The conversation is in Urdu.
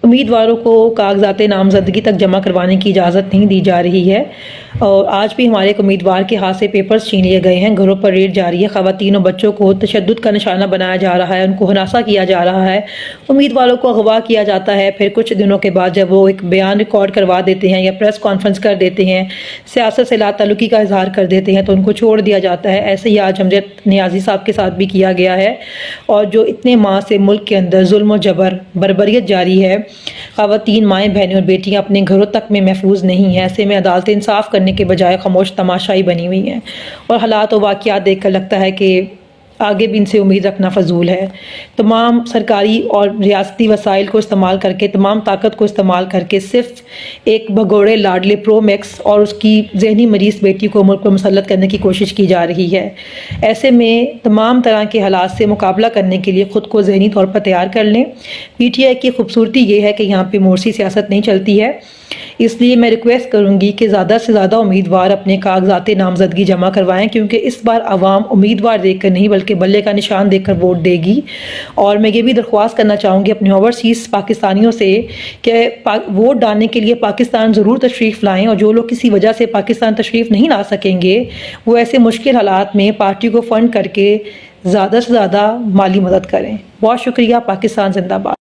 امیدواروں کو کاغذات نامزدگی تک جمع کروانے کی اجازت نہیں دی جا رہی ہے اور آج بھی ہمارے ایک امیدوار کے ہاتھ سے پیپرز چھین لیے گئے ہیں۔ گھروں پر ریڈ جاری ہے، خواتین اور بچوں کو تشدد کا نشانہ بنایا جا رہا ہے، ان کو ہراساں کیا جا رہا ہے، امیدواروں کو اغوا کیا جاتا ہے۔ پھر کچھ دنوں کے بعد جب وہ ایک بیان ریکارڈ کروا دیتے ہیں یا پریس کانفرنس کر دیتے ہیں، سیاست سے لا تعلقی کا اظہار کر دیتے ہیں تو ان کو چھوڑ دیا جاتا ہے۔ ایسے ہی آج امجد نیازی صاحب کے ساتھ بھی کیا گیا ہے، اور جو اتنے ماہ سے ملک کے اندر ظلم و جبر بربریت جاری ہے، خواتین، مائیں، بہنیں اور بیٹیاں اپنے گھروں تک میں محفوظ نہیں ہیں۔ ایسے میں عدالتیں انصاف کرنے کے بجائے خاموش تماشائی بنی ہوئی ہیں، اور حالات و واقعات دیکھ کر لگتا ہے کہ آگے بھی ان سے امید رکھنا فضول ہے۔ تمام سرکاری اور ریاستی وسائل کو استعمال کر کے، تمام طاقت کو استعمال کر کے صرف ایک بھگوڑے لاڈلے پرو میکس اور اس کی ذہنی مریض بیٹی کو ملک پر مسلط کرنے کی کوشش کی جا رہی ہے۔ ایسے میں تمام طرح کے حالات سے مقابلہ کرنے کے لیے خود کو ذہنی طور پر تیار کر لیں۔ پی ٹی آئی کی خوبصورتی یہ ہے کہ یہاں پہ مورسی سیاست نہیں چلتی ہے، اس لیے میں ریکویسٹ کروں گی کہ زیادہ سے زیادہ امیدوار اپنے کاغذات نامزدگی جمع کروائیں، کیونکہ اس بار عوام امیدوار دیکھ کر نہیں بلکہ بلے کا نشان دیکھ کر ووٹ دے گی۔ اور میں یہ بھی درخواست کرنا چاہوں گی اپنے اوورسیز پاکستانیوں سے کہ ووٹ ڈالنے کے لیے پاکستان ضرور تشریف لائیں، اور جو لوگ کسی وجہ سے پاکستان تشریف نہیں لا سکیں گے وہ ایسے مشکل حالات میں پارٹی کو فنڈ کر کے زیادہ سے زیادہ مالی مدد کریں۔ بہت شکریہ۔ پاکستان زندہ باد۔